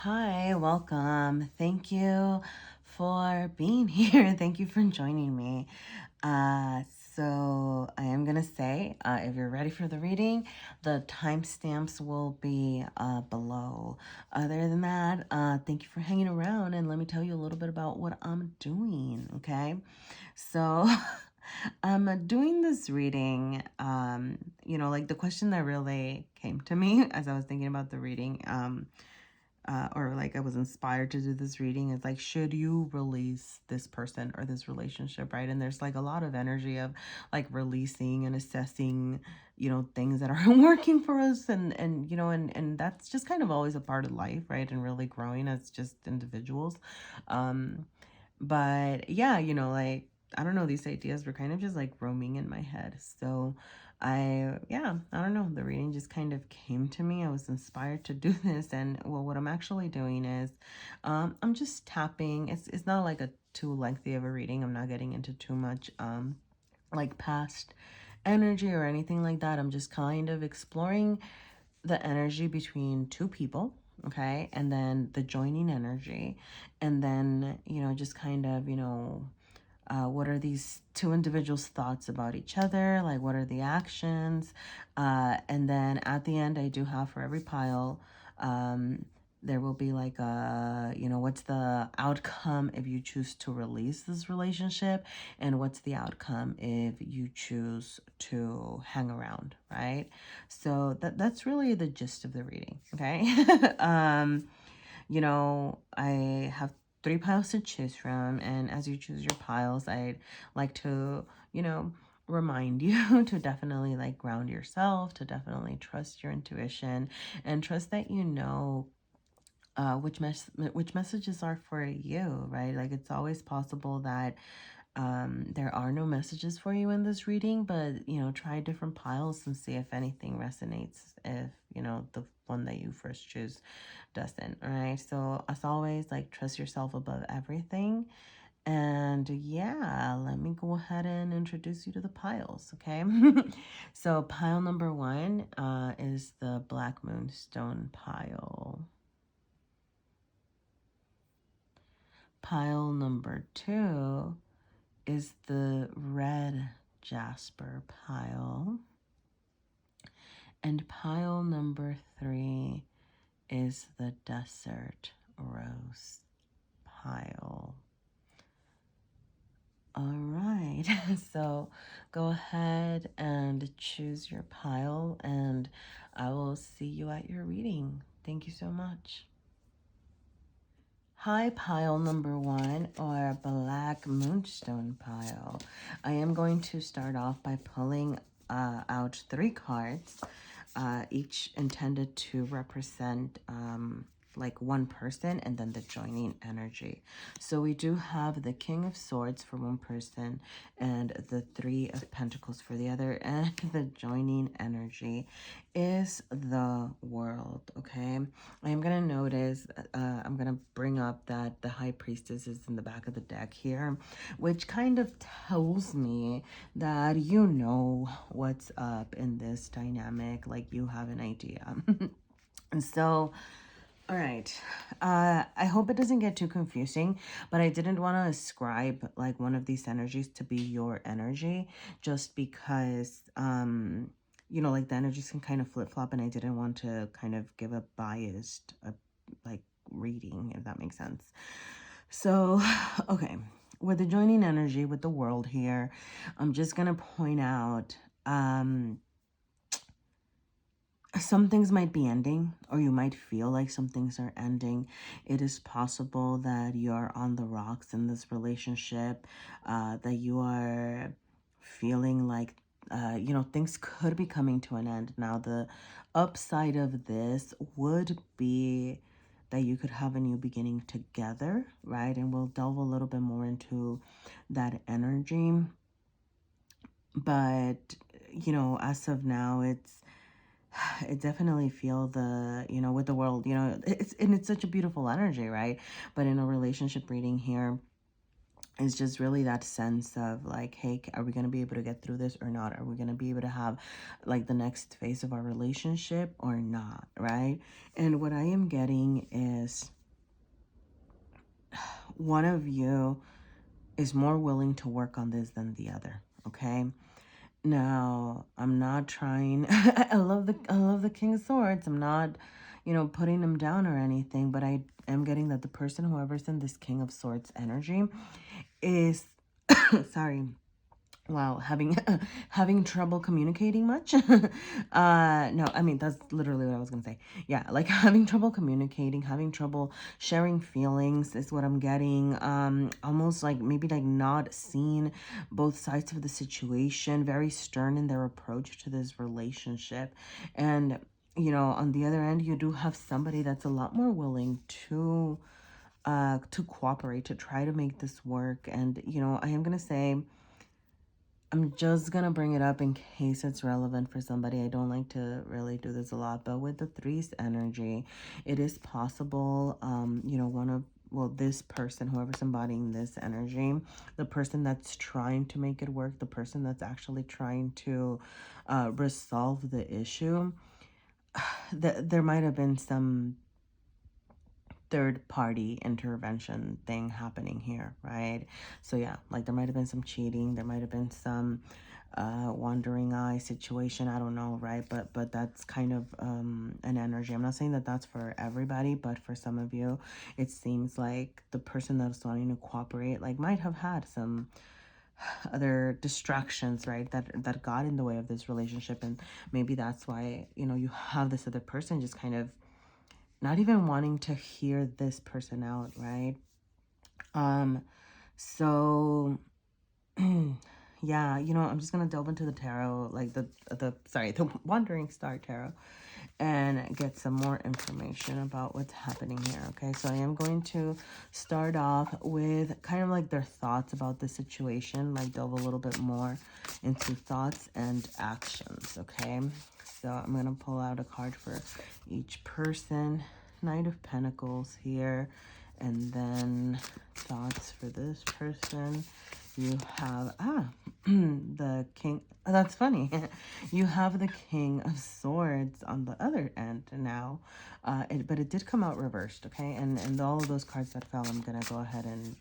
Hi, welcome. Thank you for being here. Thank you for joining me. So I am gonna say, if you're ready for the reading, the timestamps will be below. Other than that, thank you for hanging around, and let me tell you a little bit about what I'm doing. Okay, so I'm doing this reading. Like the question that really came to me as I was thinking about the reading. Or like I was inspired to do this reading is like, should you release this person or this relationship, right? And there's like a lot of energy of like releasing and assessing, things that aren't working for us, and that's just kind of always a part of life, right? And really growing as just individuals. Um, but yeah, like I don't know, these ideas were kind of just like roaming in my head. So I don't know. The reading just kind of came to me. I was inspired to do this. And well, what I'm actually doing is I'm just tapping. It's not like a too lengthy of a reading. I'm not getting into too much like past energy or anything like that. I'm just kind of exploring the energy between two people, okay, and then the joining energy, and then just kind of what are these two individuals' thoughts about each other, like what are the actions, and then at the end I do have for every pile, there will be like what's the outcome if you choose to release this relationship, and what's the outcome if you choose to hang around, right? So that's really the gist of the reading, okay? I have three piles to choose from, and as you choose your piles, I'd like to, remind you to definitely like ground yourself, to definitely trust your intuition, and trust that which messages are for you, right? Like it's always possible that there are no messages for you in this reading, but try different piles and see if anything resonates, if the one that you first choose doesn't. All right, so as always, like trust yourself above everything. And yeah, let me go ahead and introduce you to the piles, okay? So pile number one is the Black Moonstone pile. Pile number two is the red Jasper pile. And pile number three is the desert rose pile. All right, so go ahead and choose your pile, and I will see you at your reading. Thank you so much. Hi, pile number one, or Black Moonstone pile. I am going to start off by pulling out three cards, each intended to represent like one person and then the joining energy. So we do have the King of Swords for one person and the Three of Pentacles for the other, and the joining energy is the World, okay? I'm gonna notice, I'm gonna bring up that the High Priestess is in the back of the deck here, which kind of tells me that you know what's up in this dynamic, like you have an idea. And so, all right, I hope it doesn't get too confusing, but I didn't want to ascribe like one of these energies to be your energy, just because like the energies can kind of flip-flop, and I didn't want to kind of give a biased like reading, if that makes sense. So okay, with the joining energy with the World here, I'm just gonna point out some things might be ending, or you might feel like some things are ending. It is possible that you're on the rocks in this relationship, that you are feeling like, things could be coming to an end. Now, the upside of this would be that you could have a new beginning together, right? And we'll delve a little bit more into that energy. But, as of now, I definitely feel the, with the World, it's such a beautiful energy, right? But in a relationship reading here, It's just really that sense of like, hey, are we going to be able to get through this or not? Are we going to be able to have like the next phase of our relationship or not, right? And what I am getting is one of you is more willing to work on this than the other, okay? Now, I'm not trying I love the King of Swords. I'm not, putting him down or anything, but I am getting that the person, whoever's in this King of Swords energy, is sorry, wow, having trouble communicating much. No, I mean that's literally what I was gonna say. Yeah, like having trouble communicating, having trouble sharing feelings is what I'm getting. Almost like maybe like not seeing both sides of the situation, very stern in their approach to this relationship. And on the other end, you do have somebody that's a lot more willing to cooperate, to try to make this work. And I am gonna say, I'm just gonna bring it up in case it's relevant for somebody. I don't like to really do this a lot, but with the threes energy, it is possible, this person, whoever's embodying this energy, the person that's trying to make it work, the person that's actually trying to resolve the issue, there might have been some third party intervention thing happening here, right? So yeah, like there might have been some cheating, there might have been some wandering eye situation, I don't know, right? But that's kind of an energy. I'm not saying that that's for everybody, but for some of you it seems like the person that's wanting to cooperate like might have had some other distractions, right, that got in the way of this relationship. And maybe that's why you have this other person just kind of not even wanting to hear this person out, right? So yeah, I'm just gonna delve into the tarot, like the Wandering Star Tarot, and get some more information about what's happening here. Okay, so I am going to start off with kind of like their thoughts about the situation, like delve a little bit more into thoughts and actions. Okay, so I'm gonna pull out a card for each person. Knight of Pentacles here, and then thoughts for this person. You have the King. Oh, that's funny. You have the King of Swords on the other end now, but it did come out reversed. Okay, and all of those cards that fell, I'm gonna go ahead and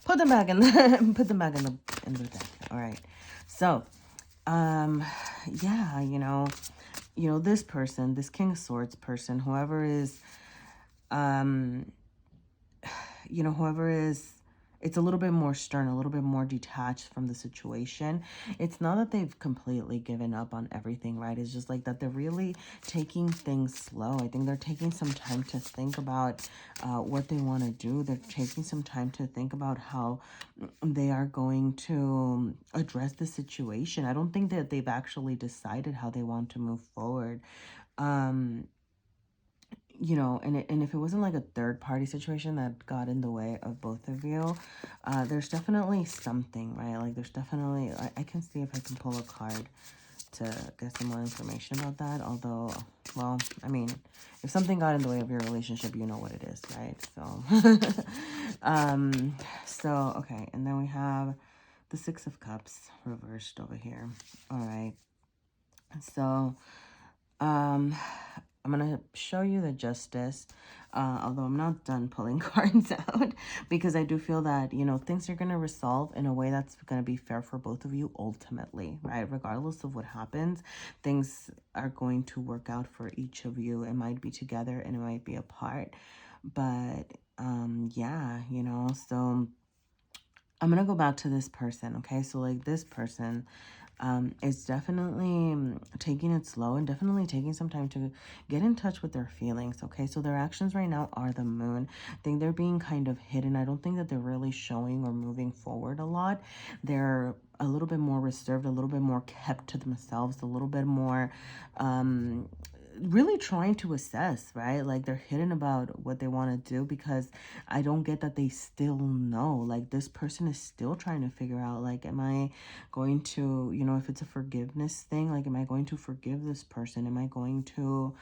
put them back in the in the deck. All right, so yeah, this person, this King of Swords person, whoever is whoever is, it's a little bit more stern, a little bit more detached from the situation. It's not that they've completely given up on everything, right? It's just like that they're really taking things slow. I think they're taking some time to think about what they want to do. They're taking some time to think about how they are going to address the situation. I don't think that they've actually decided how they want to move forward. And if it wasn't like a third party situation that got in the way of both of you, there's definitely something, right? Like there's definitely, I can see if I can pull a card to get some more information about that. Although, well, I mean, if something got in the way of your relationship, you know what it is, right? So, okay. And then we have the Six of Cups reversed over here. All right. So, I'm going to show you the Justice, although I'm not done pulling cards out, because I do feel that, things are going to resolve in a way that's going to be fair for both of you ultimately, right? Regardless of what happens, things are going to work out for each of you. It might be together and it might be apart, but yeah, so I'm going to go back to this person, okay? So like this person is definitely taking it slow and definitely taking some time to get in touch with their feelings, okay? So their actions right now are the Moon. I think they're being kind of hidden. I don't think that they're really showing or moving forward a lot. They're a little bit more reserved, a little bit more kept to themselves, a little bit more really trying to assess, right? Like they're hidden about what they want to do, because I don't get that they still know. Like this person is still trying to figure out, like, am I going to, if it's a forgiveness thing, like, am I going to forgive this person? Am I going to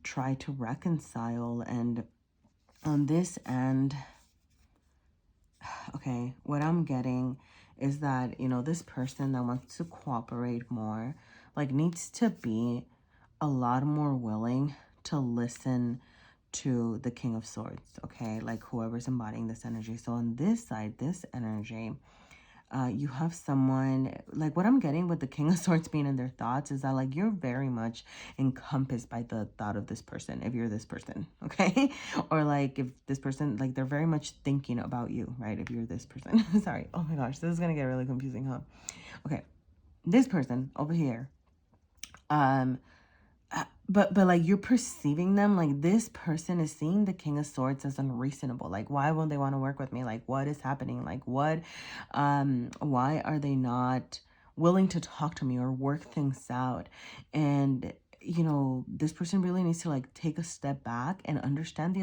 try to reconcile? And on this end, Okay, what I'm getting is that, you know, this person that wants to cooperate more, like, needs to be a lot more willing to listen to the King of Swords, okay? Like, whoever's embodying this energy. So on this side, this energy, you have someone, like, what I'm getting with the King of Swords being in their thoughts is that, like, you're very much encompassed by the thought of this person, if you're this person, okay? Or, like, if this person, like, they're very much thinking about you, right? If you're this person. Sorry. Oh my gosh, this is gonna get really confusing, huh? Okay, this person over here, um, but like, you're perceiving them like this person is seeing the King of Swords as unreasonable. Like, why won't they want to work with me? Like, what is happening? Like, why are they not willing to talk to me or work things out? And, you know, this person really needs to, like, take a step back and understand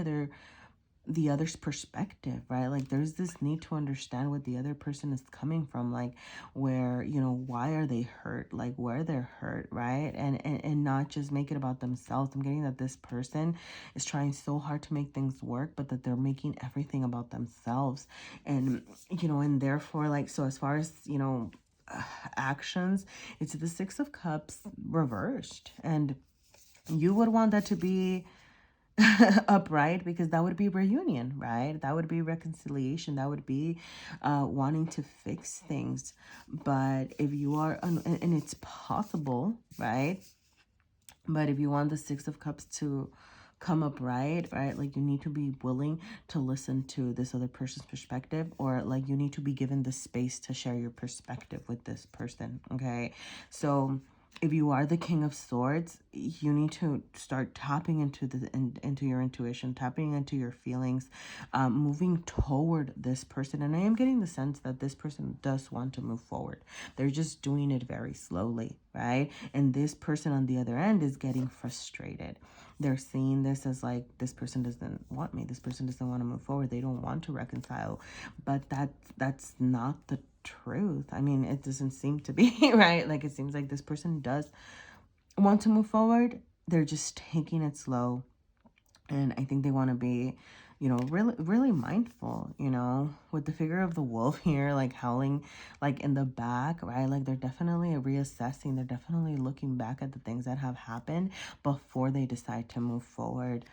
the other's perspective, right? Like, there's this need to understand what the other person is coming from, like, where, you know, why are they hurt, like, where they're hurt, right? And not just make it about themselves. I'm getting that this person is trying so hard to make things work, but that they're making everything about themselves. And, you know, and therefore, like, so as far as, you know, actions, it's the Six of Cups reversed. And you would want that to be upright, because that would be reunion, right? That would be reconciliation. That would be wanting to fix things. But if you are, and it's possible, right? But if you want the Six of Cups to come up right, like, you need to be willing to listen to this other person's perspective, or, like, you need to be given the space to share your perspective with this person, okay? So if you are the King of Swords, you need to start tapping into into your intuition, tapping into your feelings, moving toward this person. And I am getting the sense that this person does want to move forward. They're just doing it very slowly, right? And this person on the other end is getting frustrated. They're seeing this as, like, this person doesn't want me. This person doesn't want to move forward. They don't want to reconcile. But that's not the truth. I mean, it doesn't seem to be, right? Like, it seems like this person does want to move forward. They're just taking it slow. And I think they want to be, you know, really mindful, you know, with the figure of the wolf here, like, howling, like, in the back, right? Like, they're definitely reassessing. They're definitely looking back at the things that have happened before they decide to move forward.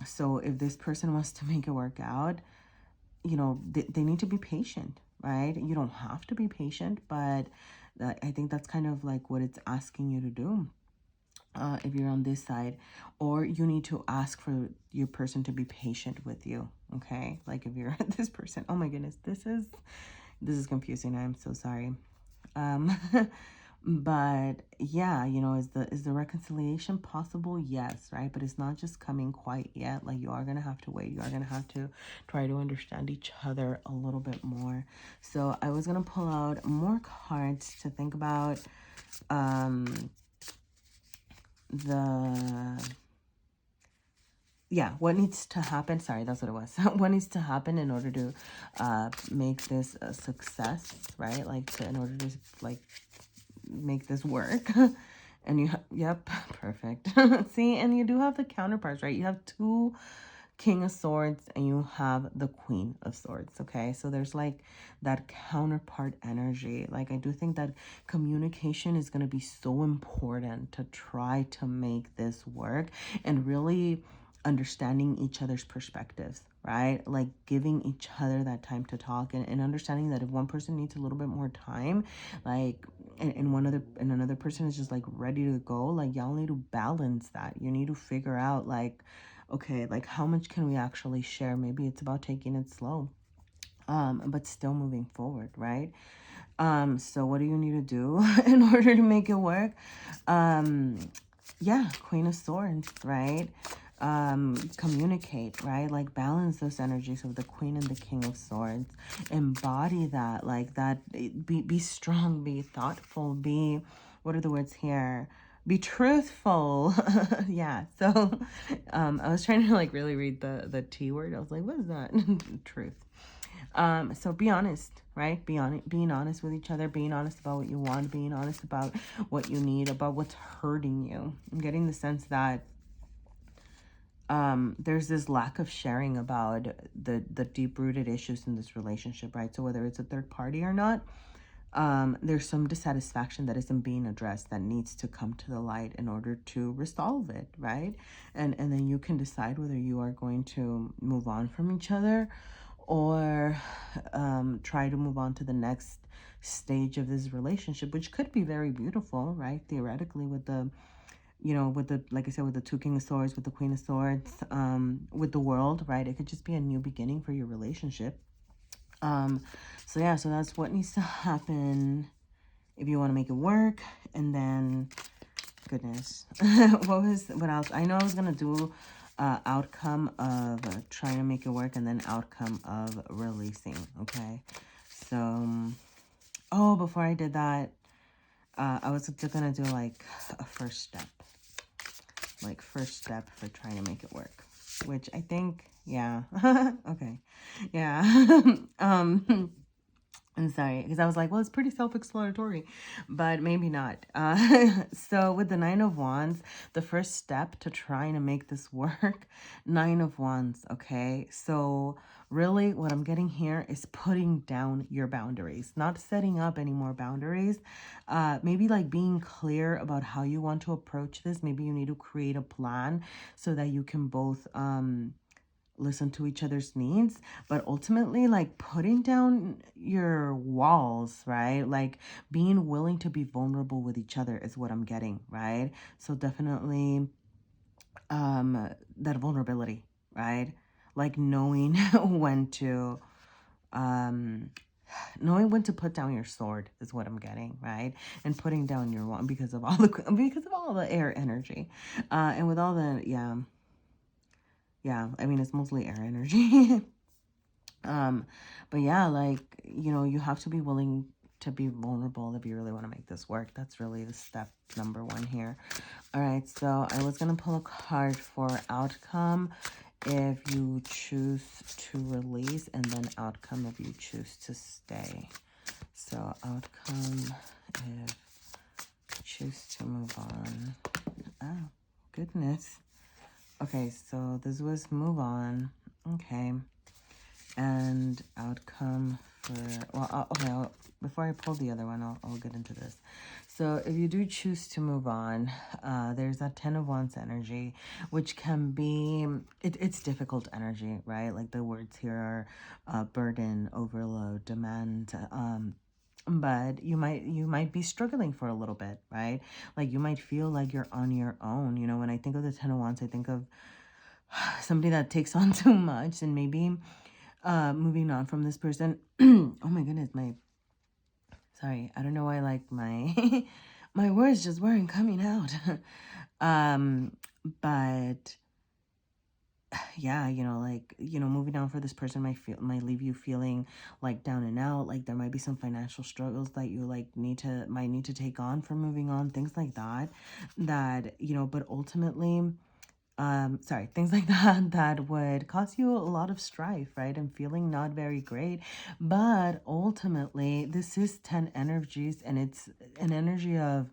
So if this person wants to make it work out, you know, they need to be patient, right? You don't have to be patient, but I think that's kind of like what it's asking you to do. If you're on this side, or you need to ask for your person to be patient with you, okay? Like, if you're this person, oh my goodness, this is confusing. I'm so sorry. But yeah, you know, is the reconciliation possible? Yes, right? But it's not just coming quite yet. Like, you are gonna have to wait. You are gonna have to try to understand each other a little bit more. So I was gonna pull out more cards to think about what needs to happen. Sorry, that's what it was. What needs to happen in order to make this a success, right? Like, in order to, like, make this work. And yep, perfect. See, and you do have the counterparts, right? You have two King of Swords and you have the Queen of Swords, okay? So there's, like, that counterpart energy. Like, I do think that communication is going to be so important to try to make this work, and really understanding each other's perspectives, right? Like, giving each other that time to talk, and understanding that if one person needs a little bit more time, like, and another person is just, like, ready to go, like, y'all need to balance that. You need to figure out, like, okay, like, how much can we actually share? Maybe it's about taking it slow, but still moving forward, right? So what do you need to do in order to make it work? Yeah, Queen of Swords, right? Communicate, right? Like, balance those energies of the Queen and the King of Swords. Embody that, like, that. Be strong, be thoughtful, be, what are the words here? Be truthful. Yeah. So I was trying to, like, really read the T word. I was like, what is that? Truth. So be honest, right? Being honest with each other, being honest about what you want, being honest about what you need, about what's hurting you. I'm getting the sense that there's this lack of sharing about the deep-rooted issues in this relationship, right? So whether it's a third party or not, there's some dissatisfaction that isn't being addressed that needs to come to the light in order to resolve it, right? And then you can decide whether you are going to move on from each other, or try to move on to the next stage of this relationship, which could be very beautiful, right? Theoretically, with the, with the, like I said, with the two King of Swords, with the Queen of Swords, with the World, right? It could just be a new beginning for your relationship. So yeah, so that's what needs to happen if you want to make it work. And then, goodness, what else? I know I was gonna do outcome of trying to make it work, and then outcome of releasing. Okay, so oh, before I did that, I was gonna do like a first step for trying to make it work, which I think, yeah. Okay, yeah. I'm sorry, because I was like, well, it's pretty self-explanatory, but maybe not. So with the Nine of Wands, the first step to trying to make this work, Nine of Wands, okay? So really what I'm getting here is putting down your boundaries, not setting up any more boundaries. Maybe like being clear about how you want to approach this. Maybe you need to create a plan so that you can both listen to each other's needs, but ultimately like putting down your walls, right? Like being willing to be vulnerable with each other is what I'm getting, right? So definitely that vulnerability, right? Like knowing when to knowing when to put down your sword is what I'm getting, right? And putting down your wand because of all the air energy, and with all the yeah, I mean, it's mostly air energy. But yeah, like, you have to be willing to be vulnerable if you really want to make this work. That's really the step number one here. All right, so I was going to pull a card for outcome if you choose to release, and then outcome if you choose to stay. So outcome if you choose to move on. Oh, goodness. Okay, so this was move on. Okay. And outcome for, well, okay, before I pull the other one, I'll get into this. So if you do choose to move on, there's that Ten of Wands energy, which can be, it's difficult energy, right? Like the words here are burden, overload, demand, but you might be struggling for a little bit, right? Like you might feel like you're on your own. When I think of the Ten of Wands, I think of somebody that takes on too much, and maybe moving on from this person. Oh my goodness, sorry, I don't know why, like my my words just weren't coming out. But yeah, moving on for this person might leave you feeling like down and out. Like there might be some financial struggles that you might need to take on for moving on, things like that. But ultimately, things like that would cause you a lot of strife, right? And feeling not very great. But ultimately, this is 10 energies, and it's an energy of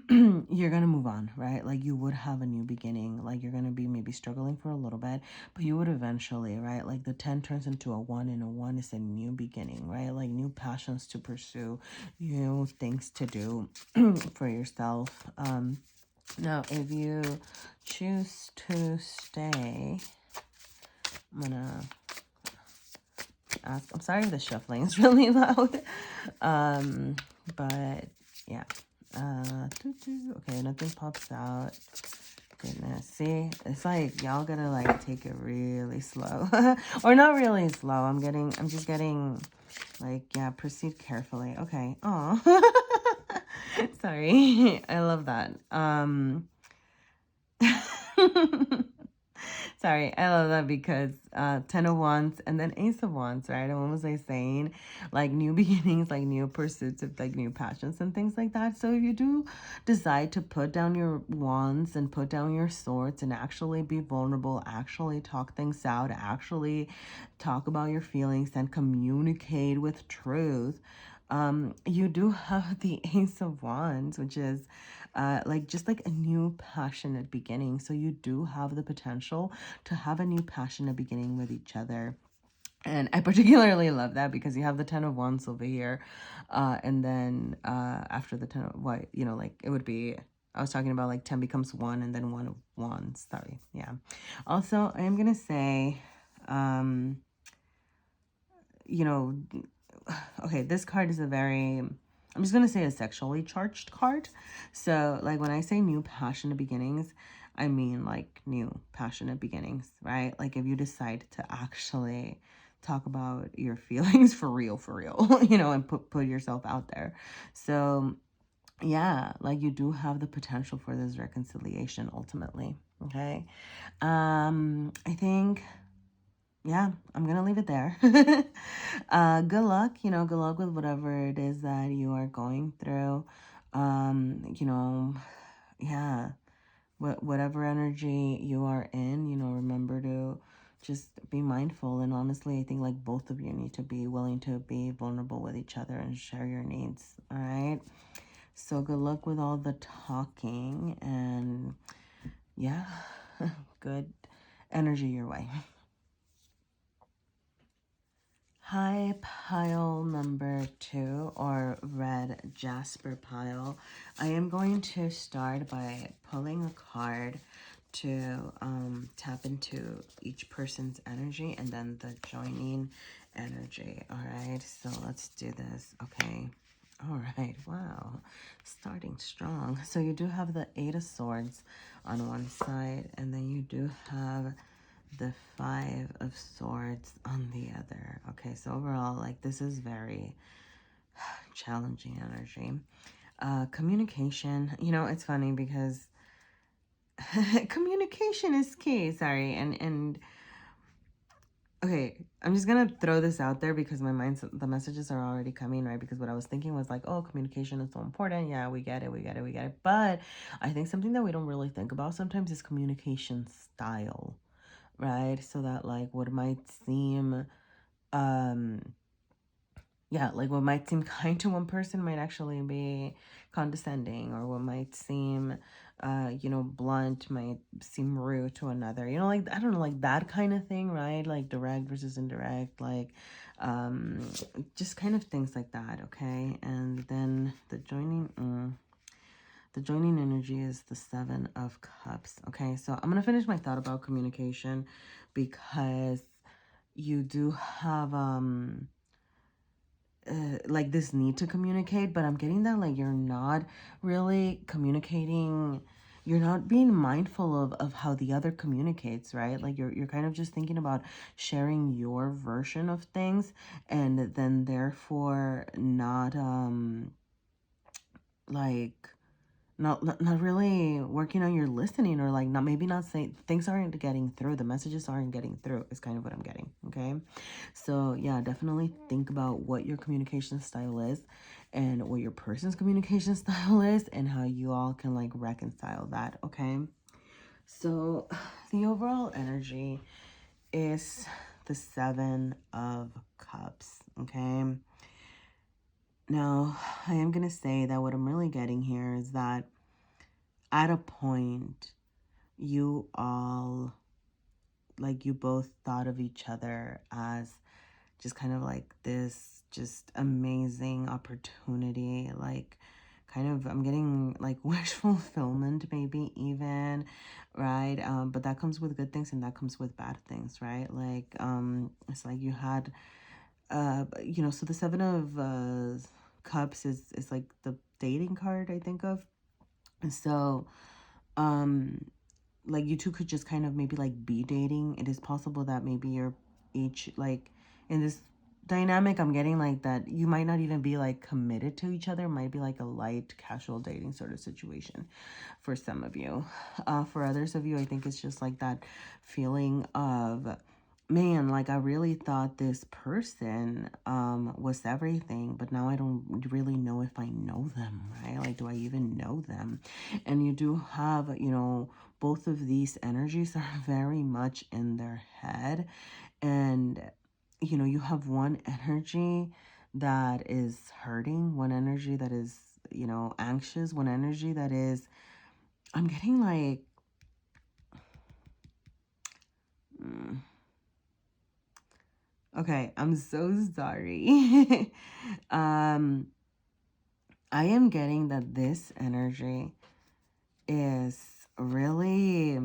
you're gonna move on, right? Like you would have a new beginning. Like you're gonna be maybe struggling for a little bit, but you would eventually, right? Like the 10 turns into a 1, and a 1 is a new beginning, right? Like new passions to pursue, new things to do for yourself. Now, if you choose to stay, I'm gonna ask. I'm sorry if the shuffling is really loud. But yeah. Okay, nothing pops out. Goodness, see, it's like y'all gotta like take it really slow, or not really slow. I'm just getting like, yeah, proceed carefully. Okay. Oh, sorry. I love that. Sorry, I love that because 10 of Wands and then Ace of Wands, right? And what was I saying? Like new beginnings, like new pursuits of like new passions and things like that. So if you do decide to put down your wands and put down your swords and actually be vulnerable, actually talk things out, actually talk about your feelings and communicate with truth, you do have the Ace of Wands, which is like just like a new passionate beginning. So you do have the potential to have a new passionate beginning with each other. And I particularly love that because you have the 10 of Wands over here. And then after the 10 of, what, you know, like it would be, I was talking about like 10 becomes 1 and then 1 of Wands. Sorry. Yeah. Also, I am going to say, you know, okay, this card is a very, I'm just going to say a sexually charged card. So, like, when I say new passionate beginnings, I mean, like, new passionate beginnings, right? Like, if you decide to actually talk about your feelings for real, you know, and put yourself out there. So, yeah, like, you do have the potential for this reconciliation ultimately, okay? I think, yeah, I'm gonna leave it there. Good luck, you know, good luck with whatever it is that you are going through. You know, yeah, whatever energy you are in, you know, remember to just be mindful. And honestly, I think like both of you need to be willing to be vulnerable with each other and share your needs. All right. So good luck with all the talking, and yeah, good energy your way. Hi, pile number 2, or red Jasper pile. I am going to start by pulling a card to tap into each person's energy and then the joining energy. All right, so let's do this. Okay. All right. Wow. Starting strong. So you do have the 8 of Swords on one side, and then you do have the 5 of Swords on the other. Okay, so overall, like, this is very challenging energy. Communication, you know, it's funny because communication is key. Sorry. And okay, I'm just gonna throw this out there because my mind's, the messages are already coming, right? Because what I was thinking was like, oh, communication is so important. Yeah, we get it. But I think something that we don't really think about sometimes is communication style, right? So that like what might seem yeah, like what might seem kind to one person might actually be condescending, or what might seem you know, blunt might seem rude to another, you know, like, I don't know, like that kind of thing, right? Like direct versus indirect, like just kind of things like that. Okay, and then the joining energy is the 7 of Cups. Okay, so I'm gonna finish my thought about communication because you do have like this need to communicate, but I'm getting that like you're not really communicating, you're not being mindful of how the other communicates, right? Like you're kind of just thinking about sharing your version of things, and then therefore not like not really working on your listening, or like not, maybe not saying, things aren't getting through, the messages aren't getting through is kind of what I'm getting. Okay, so yeah, definitely think about what your communication style is and what your person's communication style is and how you all can like reconcile that. Okay, so the overall energy is the 7 of Cups. Okay, now I am gonna say that what I'm really getting here is that at a point, you all, like, you both thought of each other as just kind of like this just amazing opportunity, like kind of, I'm getting like wish fulfillment maybe even, right? But that comes with good things and that comes with bad things, right? Like it's like you had you know, so the 7 of Cups is like the dating card I think of. So um like you two could just kind of maybe like be dating. It is possible that maybe you're each like in this dynamic, I'm getting like that you might not even be like committed to each other. It might be like a light casual dating sort of situation for some of you. For others of you, I think it's just like that feeling of, man, like I really thought this person was everything, but now I don't really know if I know them, right? Like, do I even know them? And you do have, you know, both of these energies are very much in their head. And, you know, you have one energy that is hurting, one energy that is you know, anxious, one energy that is, I'm getting like, okay, I'm so sorry. I am getting that this energy is really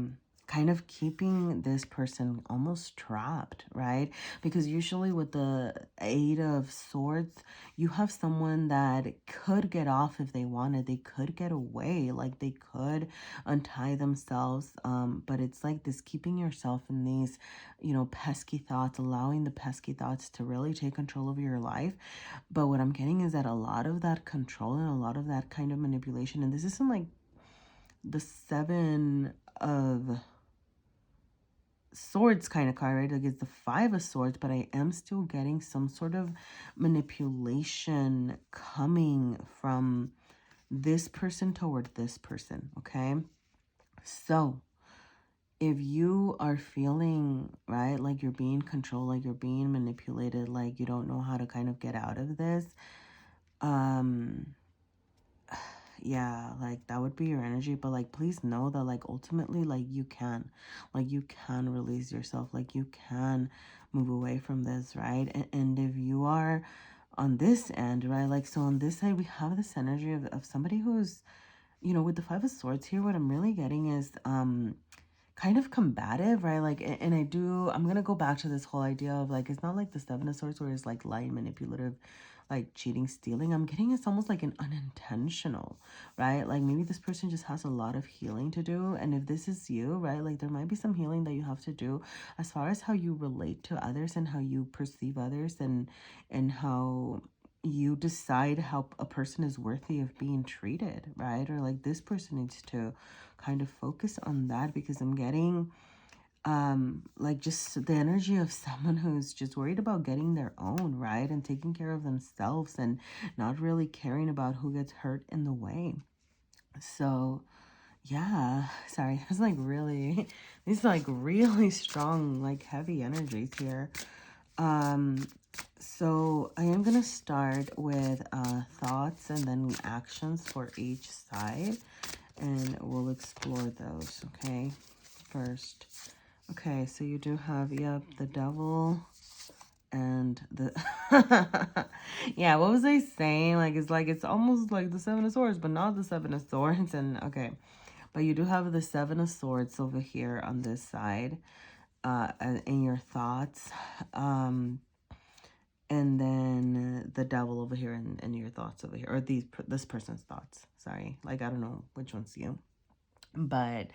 kind of keeping this person almost trapped, right? Because usually with the Eight of Swords, you have someone that could get off if they wanted. They could get away, like they could untie themselves. But it's like this keeping yourself in these, you know, pesky thoughts, allowing the pesky thoughts to really take control of your life. But what I'm getting is that a lot of that control and a lot of that kind of manipulation, and this isn't like the Seven of Swords kind of card, right? Like it's the Five of Swords, but I am still getting some sort of manipulation coming from this person toward this person, okay? So if you are feeling, right, like you're being controlled, like you're being manipulated, like you don't know how to kind of get out of this, yeah, like that would be your energy. But like please know that like ultimately you can release yourself, like you can move away from this, right? And if you are on this end, right, like so on this side we have this energy of somebody who's, you know, with the Five of Swords here, what I'm really getting is kind of combative, right? Like, and I'm gonna go back to this whole idea of like, it's not like the Seven of Swords where it's like lying, manipulative, like cheating, stealing. I'm getting it's almost like an unintentional, right? Like maybe this person just has a lot of healing to do. And if this is you, right, like there might be some healing that you have to do as far as how you relate to others and how you perceive others, and how you decide how a person is worthy of being treated, right? Or like this person needs to kind of focus on that, because I'm getting like just the energy of someone who's just worried about getting their own, right, and taking care of themselves and not really caring about who gets hurt in the way. So yeah, sorry, it's like really, these are like really strong, like heavy energies here. So I am gonna start with thoughts and then actions for each side, and we'll explore those, okay? First, okay, so you do have, yep, the Devil and the yeah, what was I saying? Like it's almost like the Seven of Swords, but not the Seven of Swords. And okay, but you do have the Seven of Swords over here on this side, in your thoughts, and then the Devil over here in your thoughts over here, or this person's thoughts. Sorry, like I don't know which one's you, but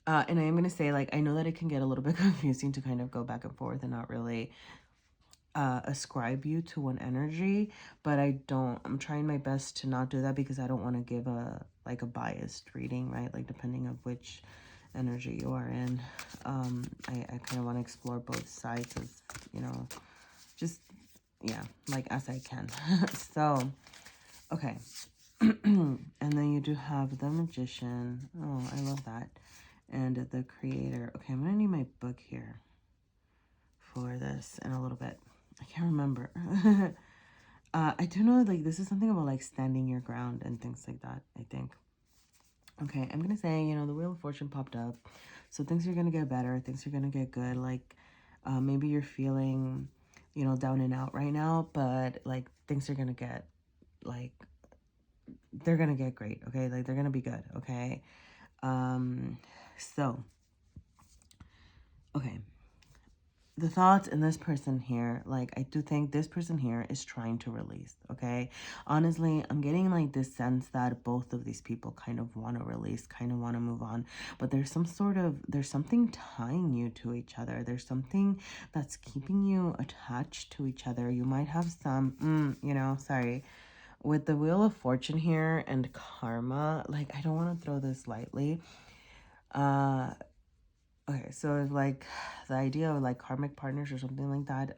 and I am gonna say, like, I know that it can get a little bit confusing to kind of go back and forth and not really ascribe you to one energy, but I'm trying my best to not do that, because I don't want to give a biased reading, right? Like depending of which energy you are in. I kind of want to explore both sides, as you know, just yeah, like as I can. So okay. And then you do have the Magician. Oh, I love that. And the Creator. Okay, I'm gonna need my book here for this in a little bit. I can't remember. I do know, like, this is something about, like, standing your ground and things like that, I think. Okay, I'm gonna say, you know, the Wheel of Fortune popped up. So things are gonna get better. Things are gonna get good. Like, maybe you're feeling, you know, down and out right now, but, like, things are gonna get, like, they're gonna get great, okay? Like, they're gonna be good, okay? So, okay. The thoughts in this person here, like, I do think this person here is trying to release, okay? Honestly, I'm getting, like, this sense that both of these people kind of want to release, kind of want to move on, but there's something tying you to each other. There's something that's keeping you attached to each other. You might have some, you know, sorry. With the Wheel of Fortune here and karma, like, I don't want to throw this lightly. Okay, so if, like, the idea of, like, karmic partners or something like that,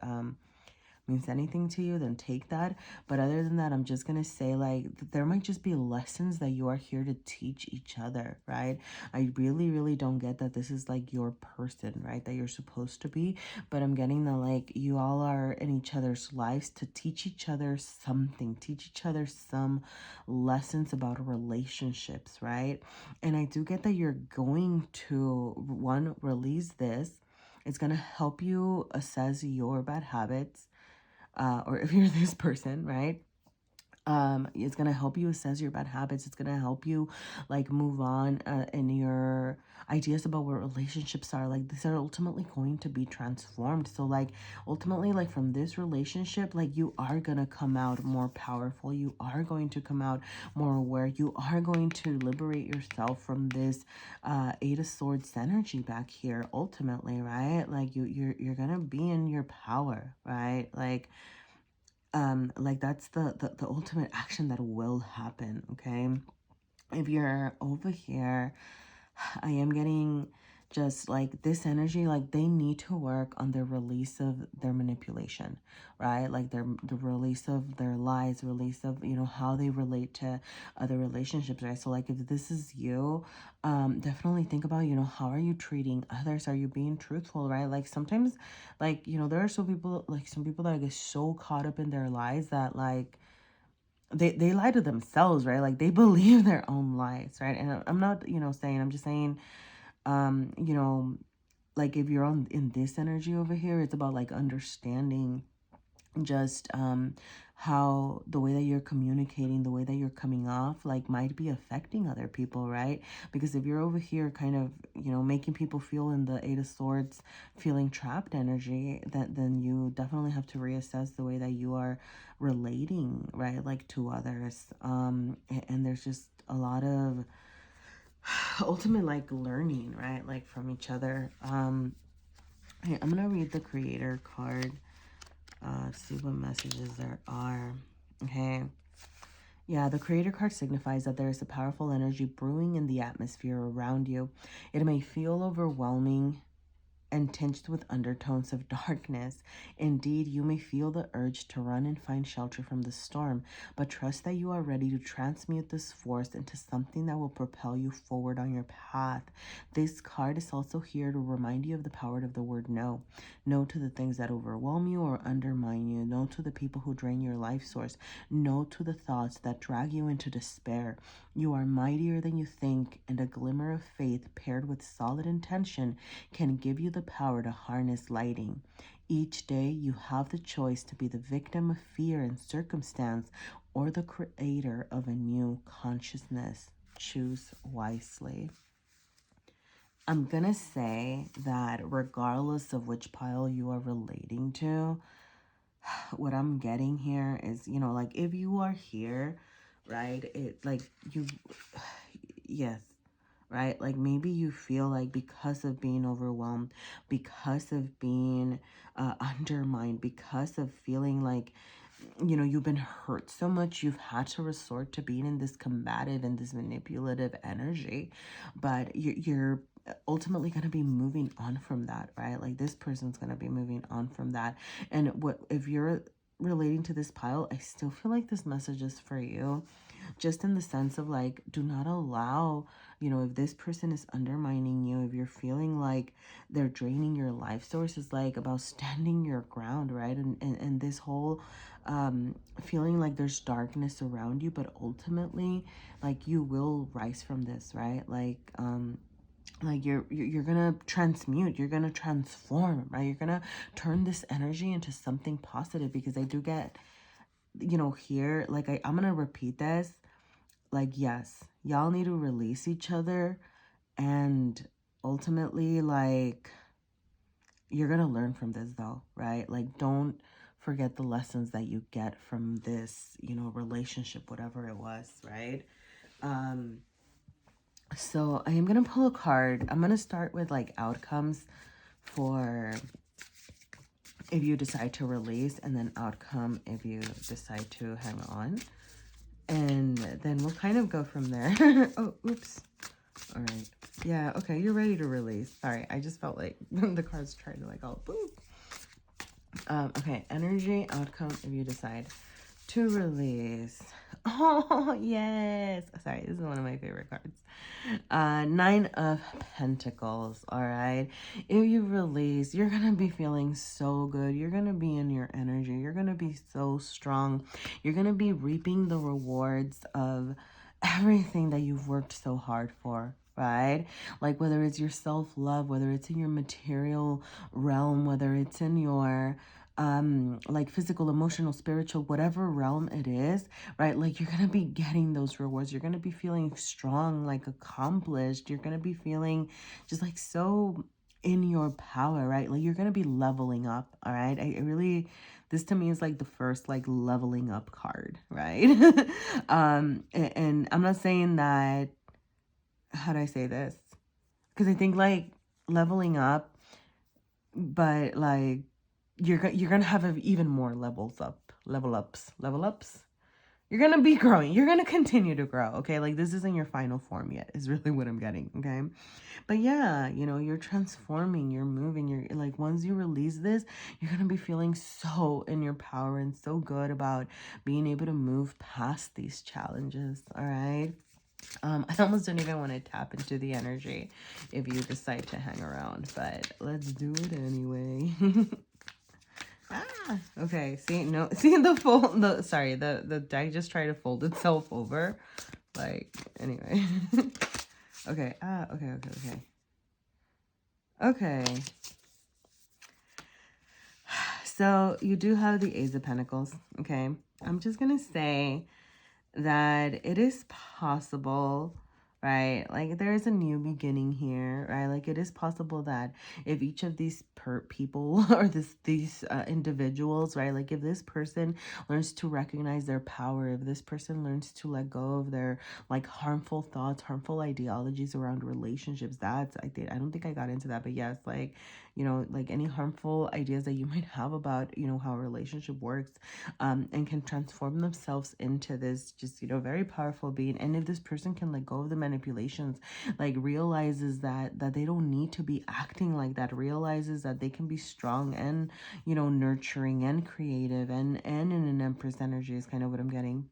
means anything to you, then take that. But other than that, I'm just going to say, like, there might just be lessons that you are here to teach each other, right? I really, really don't get that this is like your person, right? That you're supposed to be. But I'm getting that, like, you all are in each other's lives to teach each other something, teach each other some lessons about relationships, right? And I do get that you're going to, one, release this. It's going to help you assess your bad habits, or if you're this person, right? It's going to help you assess your bad habits. It's going to help you, like, move on in your ideas about what relationships are. Like, these are ultimately going to be transformed. So, like, ultimately, like, from this relationship, like, you are going to come out more powerful. You are going to come out more aware. You are going to liberate yourself from this Eight of Swords energy back here, ultimately, right? Like, you're going to be in your power, right? Like that's the ultimate action that will happen. Okay, if you're over here, I am getting just like this energy, like they need to work on the release of their manipulation, right? Like the release of their lies, release of, you know, how they relate to other relationships, right? So like if this is you, definitely think about, you know, how are you treating others? Are you being truthful, right? Like sometimes, like, you know, there are some people that get so caught up in their lies that like they lie to themselves, right? Like they believe their own lies, right? And I'm not, you know, saying, I'm just saying, you know, like if you're on in this energy over here, it's about like understanding just how the way that you're communicating, the way that you're coming off, like might be affecting other people, right? Because if you're over here kind of, you know, making people feel in the Eight of Swords, feeling trapped energy, then you definitely have to reassess the way that you are relating, right? Like to others. And there's just a lot of ultimate like learning, right? Like from each other. Okay, I'm gonna read the Creator card. See what messages there are. Okay. Yeah, the Creator card signifies that there is a powerful energy brewing in the atmosphere around you. It may feel overwhelming and tinged with undertones of darkness. Indeed, you may feel the urge to run and find shelter from the storm, but trust that you are ready to transmute this force into something that will propel you forward on your path. This card is also here to remind you of the power of the word no. No to the things that overwhelm you or undermine you. No to the people who drain your life source. No to the thoughts that drag you into despair. You are mightier than you think, and a glimmer of faith paired with solid intention can give you the power to harness lighting. Each day, you have the choice to be the victim of fear and circumstance or the creator of a new consciousness. Choose wisely. I'm going to say that regardless of which pile you are relating to, what I'm getting here is, you know, like if you are here, right, it like you, yes, right? Like maybe you feel like because of being overwhelmed, because of being undermined, because of feeling like, you know, you've been hurt so much, you've had to resort to being in this combative and this manipulative energy. But you're ultimately going to be moving on from that, right? Like this person's going to be moving on from that. And what if you're relating to this pile, I still feel like this message is for you, just in the sense of like, do not allow, you know, if this person is undermining you, if you're feeling like they're draining your life source, is like about standing your ground, right? And this whole feeling like there's darkness around you, but ultimately like you will rise from this, right? Like you're gonna transmute, you're gonna transform, right? You're gonna turn this energy into something positive, because I do get, you know, here, like I'm gonna repeat this, like, yes, y'all need to release each other, and ultimately, like, you're gonna learn from this though, right? Like, don't forget the lessons that you get from this, you know, relationship, whatever it was, right? So I am gonna pull a card. I'm gonna start with like outcomes for if you decide to release, and then outcome if you decide to hang on. And then we'll kind of go from there. Oh, oops. All right. Yeah, okay, you're ready to release. Sorry, I just felt like the cards tried to like, oh, boop. Okay, energy outcome if you decide to release. Oh, yes. Sorry, this is one of my favorite cards. Nine of Pentacles, all right? If you release, you're going to be feeling so good. You're going to be in your energy. You're going to be so strong. You're going to be reaping the rewards of everything that you've worked so hard for, right? Like whether it's your self-love, whether it's in your material realm, whether it's in your like physical, emotional, spiritual, whatever realm it is, right? Like you're gonna be getting those rewards. You're gonna be feeling strong, like accomplished. You're gonna be feeling just like so in your power, right? Like you're gonna be leveling up. All right. I really, this to me is like the first like leveling up card, right? And I'm not saying that, how do I say this? Because I think like leveling up, but like you're gonna have even more level ups. You're gonna be growing. You're gonna continue to grow. Okay, like this isn't your final form yet. Is really what I'm getting. Okay, but yeah, you know, you're transforming. You're moving. You're like once you release this, you're gonna be feeling so in your power and so good about being able to move past these challenges. All right. I almost don't even want to tap into the energy if you decide to hang around, but let's do it anyway. Ah, okay. See, no, see the fold. The deck just tried to fold itself over. Like, anyway. Okay. Okay. Okay. So you do have the Ace of Pentacles. Okay. I'm just gonna say that it is possible, right? Like there is a new beginning here, right? Like it is possible that if each of these people or these individuals, right? Like if this person learns to recognize their power, if this person learns to let go of their like harmful thoughts, harmful ideologies around relationships, I don't think I got into that, but yes, like, you know, like any harmful ideas that you might have about, you know, how a relationship works, and can transform themselves into this just, you know, very powerful being. And if this person can let go of the manipulations, like realizes that they don't need to be acting like that, realizes that they can be strong and, you know, nurturing and creative and in an Empress energy is kind of what I'm getting.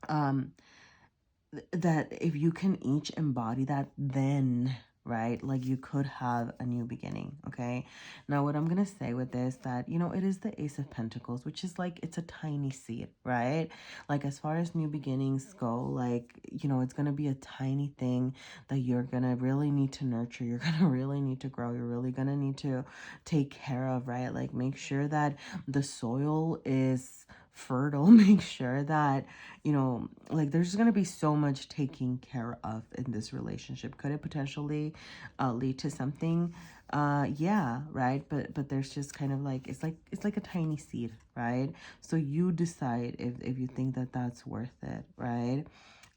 That if you can each embody that, then right, like you could have a new beginning. Okay, now what I'm gonna say with this, that, you know, it is the Ace of Pentacles, which is like it's a tiny seed, right? Like as far as new beginnings go, like, you know, it's gonna be a tiny thing that you're gonna really need to nurture, you're gonna really need to grow, you're really gonna need to take care of, right? Like make sure that the soil is fertile, make sure that, you know, like there's going to be so much taking care of in this relationship. Could it potentially lead to something? Yeah, right. But there's just kind of like, it's like a tiny seed, right? So you decide if you think that that's worth it, right?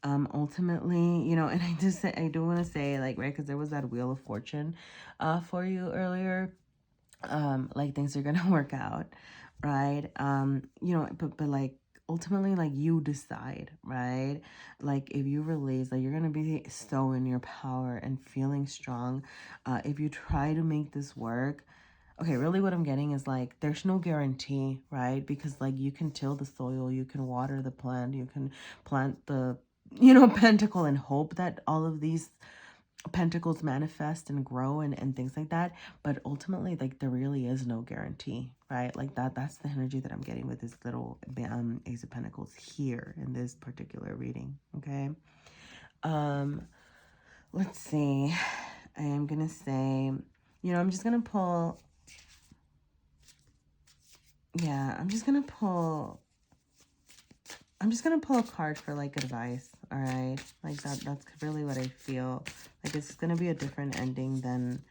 Ultimately, you know, and I do want to say, like, right, because there was that Wheel of Fortune for you earlier. Like things are gonna work out, right? You know, but like ultimately, like you decide, right? Like if you release, like you're gonna be so in your power and feeling strong. If you try to make this work, okay, really what I'm getting is like there's no guarantee, right? Because like you can till the soil, you can water the plant, you can plant the, you know, pentacle and hope that all of these pentacles manifest and grow and things like that, but ultimately like there really is no guarantee, right? Like that's the energy that I'm getting with this little Ace of Pentacles here in this particular reading. Okay, let's see. I am gonna say, you know, I'm just gonna pull, yeah, I'm just gonna pull a card for like advice. All right, like that's really what I feel like. It's gonna be a different ending than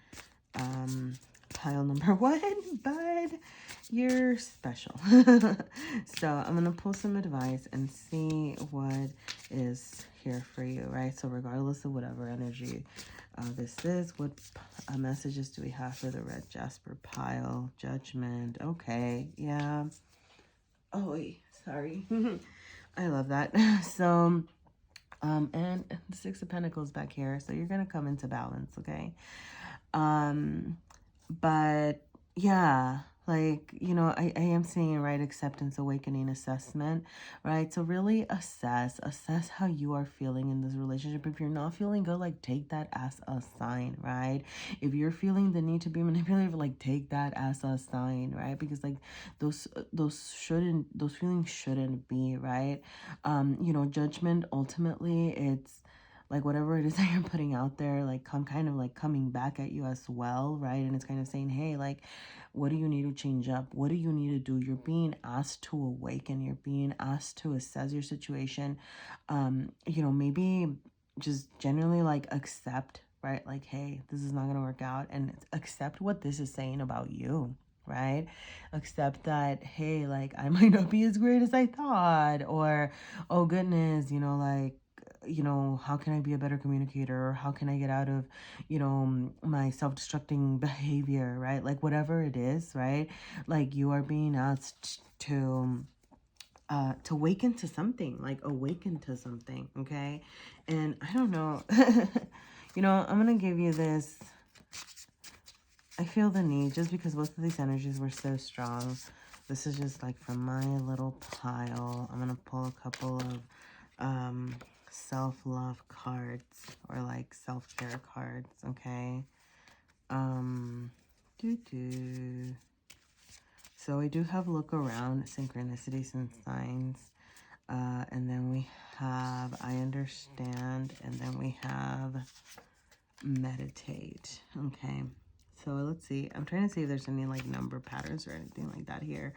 pile number one, but you're special. So I'm gonna pull some advice and see what is here for you, right? So regardless of whatever energy this is, what messages do we have for the red Jasper pile? Judgment. Okay, yeah. Oh wait, sorry. I love that. So and the Six of Pentacles back here, so you're gonna come into balance. Okay, but yeah, Like, you know, I am seeing, right, acceptance, awakening, assessment, right? So really assess how you are feeling in this relationship. If you're not feeling good, like take that as a sign, right? If you're feeling the need to be manipulative, like take that as a sign, right? Because like those feelings shouldn't be, right? You know, judgment, ultimately, it's like whatever it is that you're putting out there, like kind of like coming back at you as well, right? And it's kind of saying, hey, like, what do you need to change up? What do you need to do? You're being asked to awaken. You're being asked to assess your situation. You know, maybe just generally like accept, right? Like, hey, this is not going to work out, and accept what this is saying about you, right? Accept that, hey, like, I might not be as great as I thought, or, oh goodness, you know, like, you know, how can I be a better communicator, or how can I get out of, you know, my self-destructing behavior, right? Like whatever it is, right? Like you are being asked to awaken to something, like awaken to something, okay? And I don't know, you know, I'm gonna give you this. I feel the need, just because both of these energies were so strong. This is just like from my little pile. I'm gonna pull a couple of self-love cards, or like self-care cards, okay? So we do have look around, synchronicities and signs, and then we have I understand, and then we have meditate. Okay, so let's see. I'm trying to see if there's any like number patterns or anything like that here,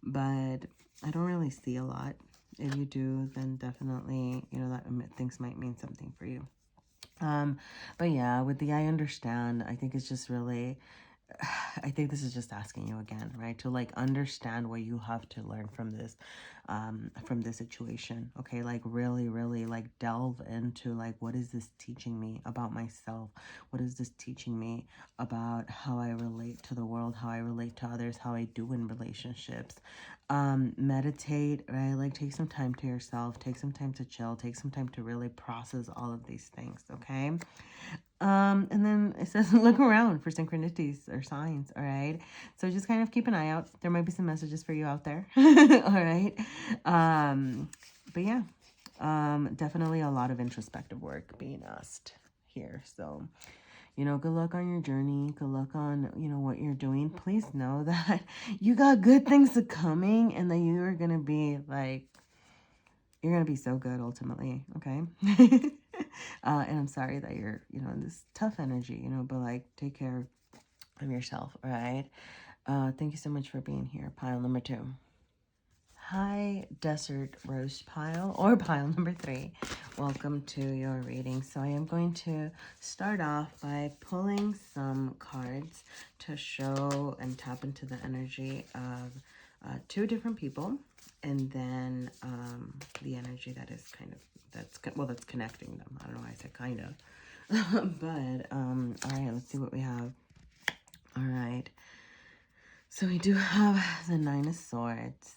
but I don't really see a lot. If you do, then definitely, you know, that things might mean something for you. But yeah, with the I understand, I think it's just really, I think this is just asking you again, right? To like understand what you have to learn from this situation. Okay, like really, really like delve into like, what is this teaching me about myself? What is this teaching me about how I relate to the world, how I relate to others, how I do in relationships? Meditate, right? Like take some time to yourself, take some time to chill, take some time to really process all of these things, okay? And then it says look around for synchronicities or signs, all right? So just kind of keep an eye out. There might be some messages for you out there. All right. But yeah, definitely a lot of introspective work being asked here. So, you know, good luck on your journey. Good luck on, you know, what you're doing. Please know that you got good things coming, and that you are going to be like, you're going to be so good ultimately. Okay. And I'm sorry that you're, you know, in this tough energy, you know, but like take care of yourself. All right. Thank you so much for being here. Pile number 2. Hi, Desert Roast Pile, or pile number 3. Welcome to your reading. So I am going to start off by pulling some cards to show and tap into the energy of 2 different people, and then the energy that is kind of, that's connecting them. I don't know why I said kind of. But all right, let's see what we have. All right, so we do have the 9 of Swords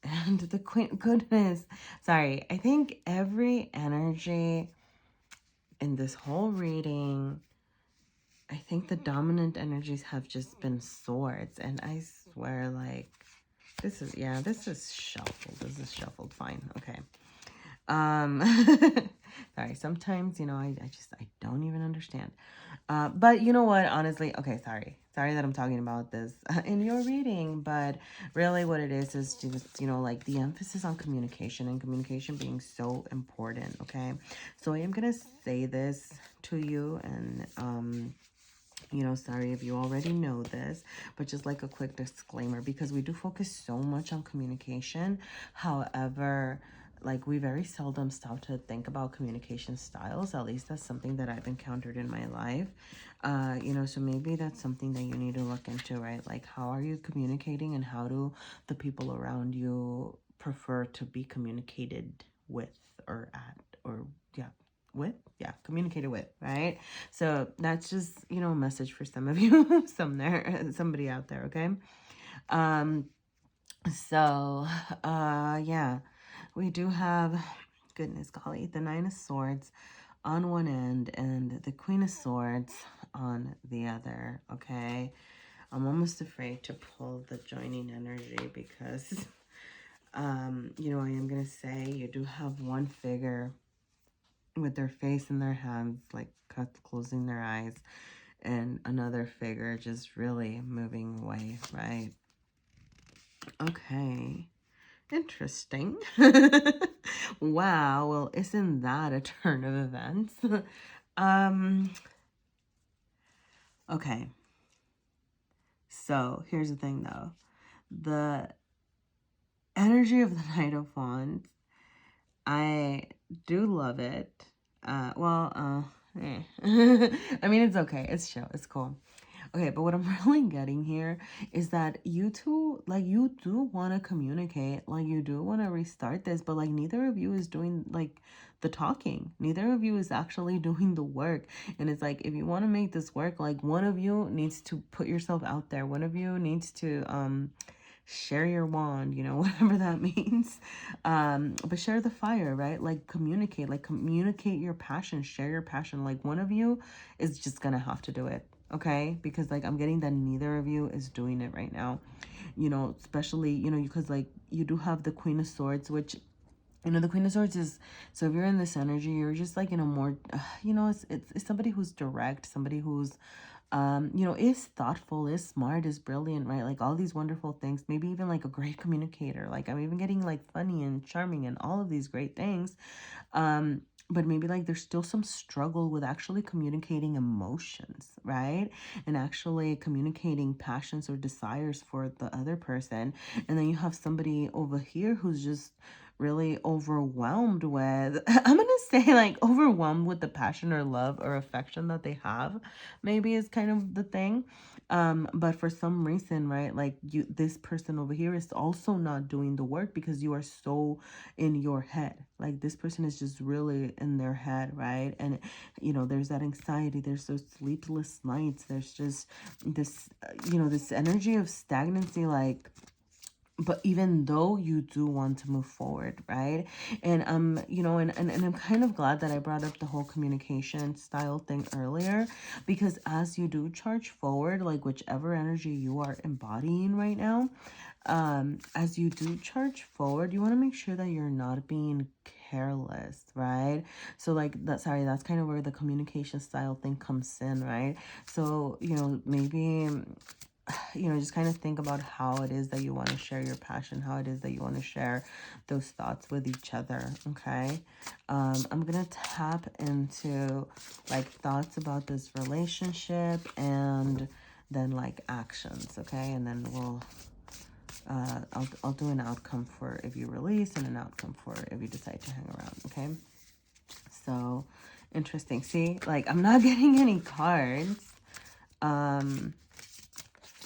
and the Queen. Goodness, sorry, I think every energy in this whole reading, I think the dominant energies have just been swords, and I swear, like, this is, yeah, this is shuffled. This is shuffled fine. Okay. Sorry, sometimes, you know, I don't even understand. But you know what, honestly, okay, sorry that I'm talking about this in your reading, but really what it is just, you know, like the emphasis on communication, and communication being so important. Okay, so I am gonna say this to you, and you know, sorry if you already know this, but just like a quick disclaimer, because we do focus so much on communication. However, like, we very seldom stop to think about communication styles. At least that's something that I've encountered in my life. You know, so maybe that's something that you need to look into, right? Like, how are you communicating, and how do the people around you prefer to be communicated with, or at, or yeah, with, yeah, communicated with, right? So that's just, you know, a message for some of you, somebody out there, okay? So yeah, we do have, goodness golly, the 9 of Swords on one end and the Queen of Swords on the other, okay? I'm almost afraid to pull the joining energy because, you know, I am going to say you do have one figure with their face in their hands, like closing their eyes, and another figure just really moving away, right? Okay. Interesting. Wow. Well, isn't that a turn of events? um, okay. So here's the thing though. The energy of the Knight of Wands, I do love it. I mean, it's okay. It's chill. It's cool. Okay, but what I'm really getting here is that you two, like, you do want to communicate, like, you do want to restart this, but, like, neither of you is doing, like, the talking. Neither of you is actually doing the work. And it's like, if you want to make this work, like, one of you needs to put yourself out there. One of you needs to, share your wand, you know, whatever that means. But share the fire, right? Like communicate your passion, share your passion. Like one of you is just gonna have to do it. Okay, because like I'm getting that neither of you is doing it right now, you know, especially, you know, because like you do have the Queen of Swords, which, you know, the Queen of Swords is, so if you're in this energy, you're just like in a more, you know, it's somebody who's direct, somebody who's, you know, is thoughtful, is smart, is brilliant, right? Like all these wonderful things, maybe even like a great communicator. Like I'm even getting like funny and charming and all of these great things. But maybe like there's still some struggle with actually communicating emotions, right? And actually communicating passions or desires for the other person. And then you have somebody over here who's just really overwhelmed with, I'm gonna say like overwhelmed with the passion or love or affection that they have, maybe is kind of the thing. But for some reason, right, like this person over here is also not doing the work because you are so in your head. Like this person is just really in their head, right? And you know, there's that anxiety, there's those sleepless nights, there's just this you know, this energy of stagnancy, like, but even though you do want to move forward, right? And you know, and I'm kind of glad that I brought up the whole communication style thing earlier, because as you do charge forward, like whichever energy you are embodying right now, as you do charge forward, you want to make sure that you're not being careless, right? So like that, sorry, that's kind of where the communication style thing comes in, right? So, you know, maybe, you know, just kind of think about how it is that you want to share your passion, how it is that you want to share those thoughts with each other. Okay. I'm gonna tap into like thoughts about this relationship and then like actions. Okay, and then we'll I'll do an outcome for if you release and an outcome for if you decide to hang around. Okay, so interesting. See, like I'm not getting any cards.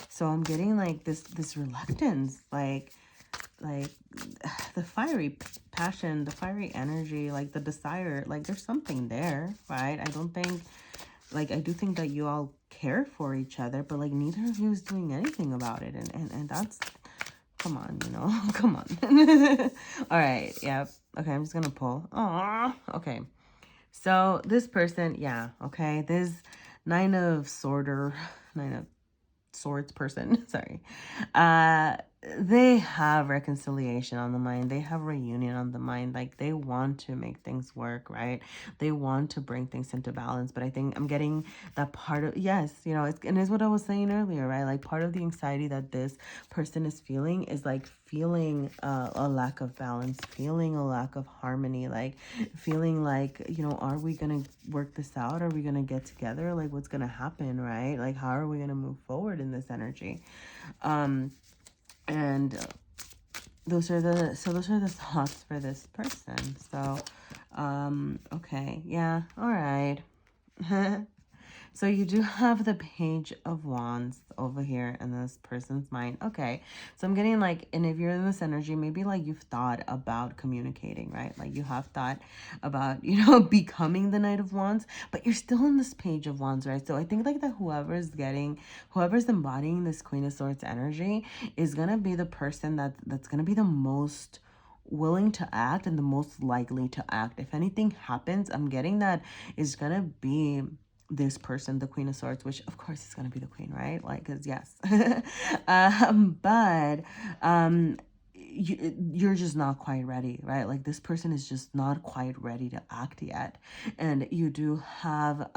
So I'm getting like this reluctance, like the fiery passion, the fiery energy, like the desire, like there's something there, right? I don't think, like, I do think that you all care for each other, but like neither of you is doing anything about it. And that's, come on, you know, come on. All right. Yep. Okay. I'm just going to pull. Aww. Okay. So this person, yeah. Okay. This nine of swords person, sorry, they have reconciliation on the mind, they have reunion on the mind, like they want to make things work, right? They want to bring things into balance. But I think I'm getting that part of, yes, you know, and it's what I was saying earlier, right? Like part of the anxiety that this person is feeling is like feeling a lack of balance, feeling a lack of harmony, like feeling like, you know, are we gonna work this out? Are we gonna get together? Like what's gonna happen, right? Like how are we gonna move forward in this energy? And those are the thoughts for this person. So okay, yeah, all right. So you do have the Page of Wands over here in this person's mind. Okay, so I'm getting like, and if you're in this energy, maybe like you've thought about communicating, right? Like you have thought about, you know, becoming the Knight of Wands, but you're still in this Page of Wands, right? So I think like that whoever's embodying this Queen of Swords energy is gonna be the person that's gonna be the most willing to act and the most likely to act. If anything happens, I'm getting that is gonna be this person, the Queen of Swords, which of course is going to be the Queen, right? Like, because yes. But you're just not quite ready, right? Like this person is just not quite ready to act yet. And you do have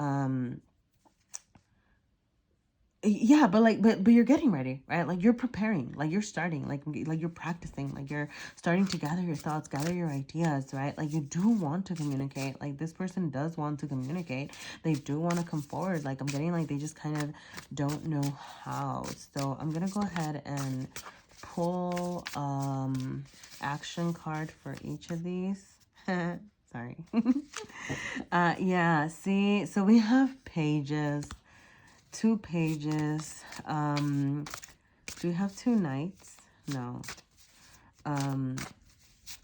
yeah, but like but you're getting ready, right? Like you're preparing, like you're starting, like you're practicing, like you're starting to gather your thoughts, gather your ideas, right? Like you do want to communicate. Like this person does want to communicate. They do want to come forward. Like I'm getting like they just kind of don't know how. So I'm gonna go ahead and pull action card for each of these. Sorry. Yeah, see, so we have pages, 2 pages. Do you have 2 knights? No.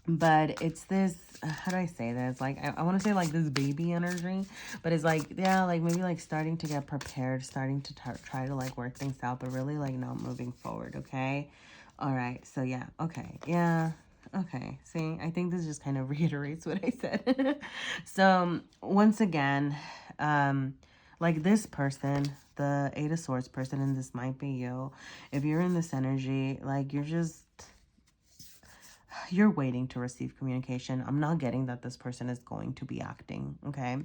But it's this, how do I say this? Like, I want to say like this baby energy, but it's like, yeah, like maybe like starting to get prepared, starting to try to like work things out, but really like not moving forward, okay? All right, so yeah, okay, yeah, okay. See, I think this just kind of reiterates what I said. So once again, like this person, the 8 of Swords person, and this might be you, if you're in this energy, like you're waiting to receive communication. I'm not getting that this person is going to be acting, okay?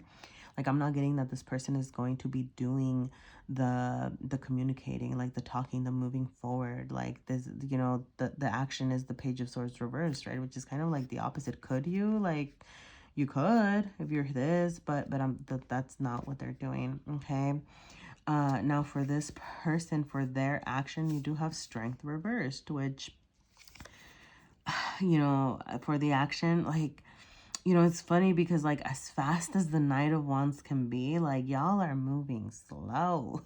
Like I'm not getting that this person is going to be doing the communicating, like the talking, the moving forward. Like this, you know, the action is the Page of Swords reversed, right? Which is kind of like the opposite. Could you? Like you could if you're this, but that's not what they're doing, okay? Now for this person, for their action, you do have Strength reversed, which, you know, for the action, like, you know, it's funny because like as fast as the Knight of Wands can be, like y'all are moving slow.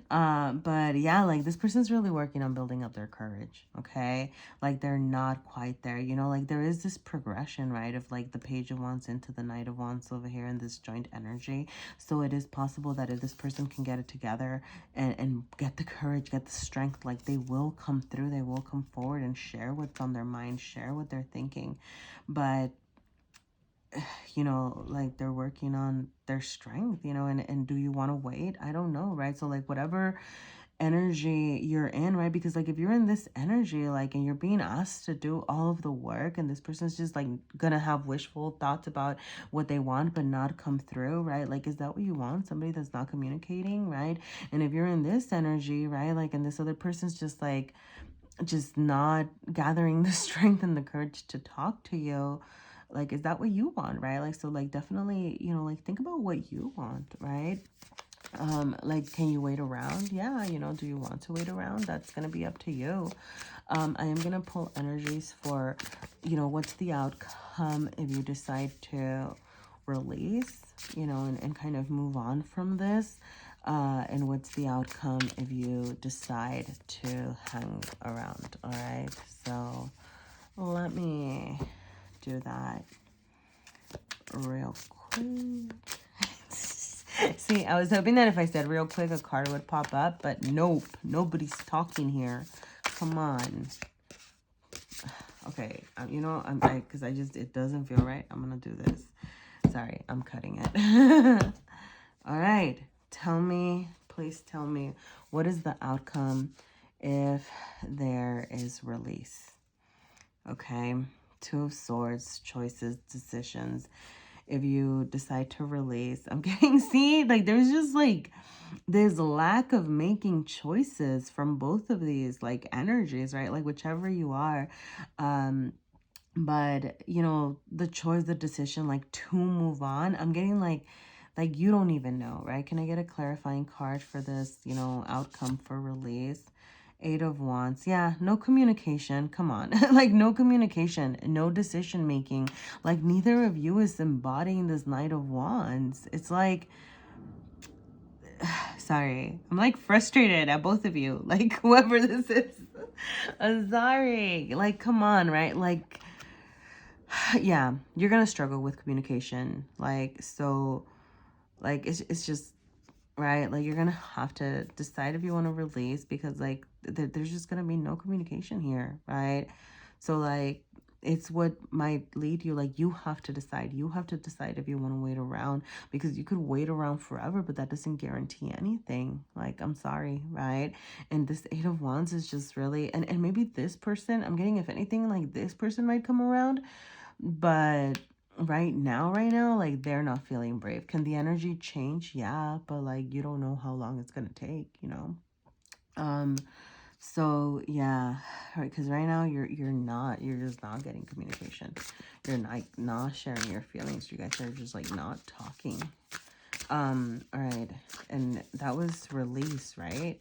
But yeah, like this person's really working on building up their courage, okay? Like they're not quite there, you know, like there is this progression, right, of like the Page of Wands into the Knight of Wands over here in this joint energy. So it is possible that if this person can get it together and get the courage, get the strength, like they will come through, they will come forward and share what's on their mind, share what they're thinking. But you know, like they're working on their strength, you know, and do you want to wait? I don't know, right? So like whatever energy you're in, right? Because like if you're in this energy, like, and you're being asked to do all of the work, and this person's just like gonna have wishful thoughts about what they want but not come through, right? Like, is that what you want? Somebody that's not communicating, right? And if you're in this energy, right, like, and this other person's just not gathering the strength and the courage to talk to you, like, is that what you want, right? Like, so like definitely, you know, like think about what you want, right? Like, can you wait around? Yeah, you know, do you want to wait around? That's gonna be up to you. I am gonna pull energies for, you know, what's the outcome if you decide to release, you know, and kind of move on from this. And what's the outcome if you decide to hang around? All right, so let me do that real quick. See, I was hoping that if I said real quick, a card would pop up, but nope, nobody's talking here. Come on. Okay, you know, because I just, it doesn't feel right. I'm gonna do this. Sorry, I'm cutting it. All right, tell me, please tell me, what is the outcome if there is release? Okay, 2 of Swords, choices, decisions. If you decide to release, I'm getting, see, like there's just like there's lack of making choices from both of these like energies, right? Like whichever you are. But you know, the choice, the decision, like to move on, I'm getting like you don't even know, right? Can I get a clarifying card for this, you know, outcome for release? 8 of Wands. Yeah, no communication. Come on. Like no communication, no decision making. Like neither of you is embodying this Knight of Wands. It's like, sorry, I'm like frustrated at both of you. Like whoever this is. I'm sorry. Like, come on, right? Like, yeah, you're gonna struggle with communication. Like, so, like, it's just, right? Like, you're gonna have to decide if you want to release because, like, there's just gonna be no communication here, right? So, like, it's what might lead you. Like, you have to decide. You have to decide if you want to wait around, because you could wait around forever, but that doesn't guarantee anything. Like, I'm sorry, right? And this Eight of Wands is just really, and maybe this person, I'm getting, if anything, like this person might come around, but right now, like, they're not feeling brave. Can the energy change? Yeah, but like, you don't know how long it's gonna take, you know? So yeah, right, because right now you're just not getting communication. You're not sharing your feelings. You guys are just like not talking. All right, and that was release, right?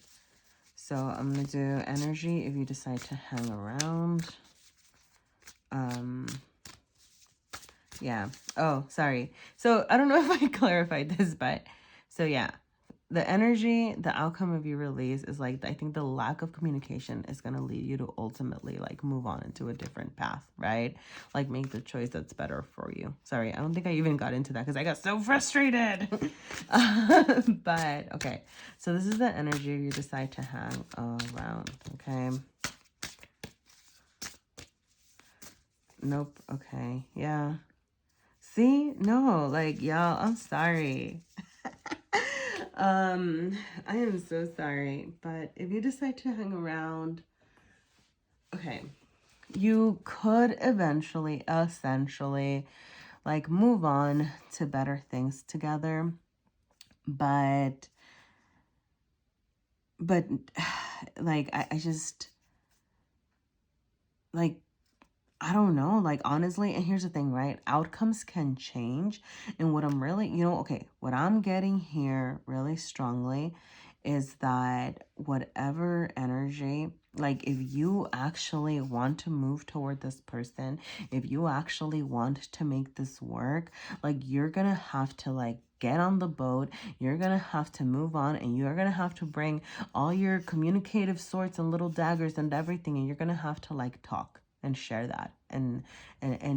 So I'm gonna do energy if you decide to hang around. Yeah. Oh, sorry. So I don't know if I clarified this, but so yeah, the energy, the outcome of your release is like, I think the lack of communication is going to lead you to ultimately like move on into a different path, right? Like, make the choice that's better for you. Sorry, I don't think I even got into that because I got so frustrated. But okay, so this is the energy you decide to hang around, okay? Nope. Okay. Yeah. See? No, like, y'all, I'm sorry. I am so sorry, but if you decide to hang around, okay, you could eventually, essentially, like, move on to better things together, but like, I just, like, I don't know, like, honestly, and here's the thing, right? Outcomes can change. And what I'm really, okay, what I'm getting here really strongly is that whatever energy, like, if you actually want to move toward this person, if you actually want to make this work, like, you're gonna have to, like, get on the boat, you're gonna have to move on, and you're gonna have to bring all your communicative swords and little daggers and everything, and you're gonna have to, like, talk and share that, and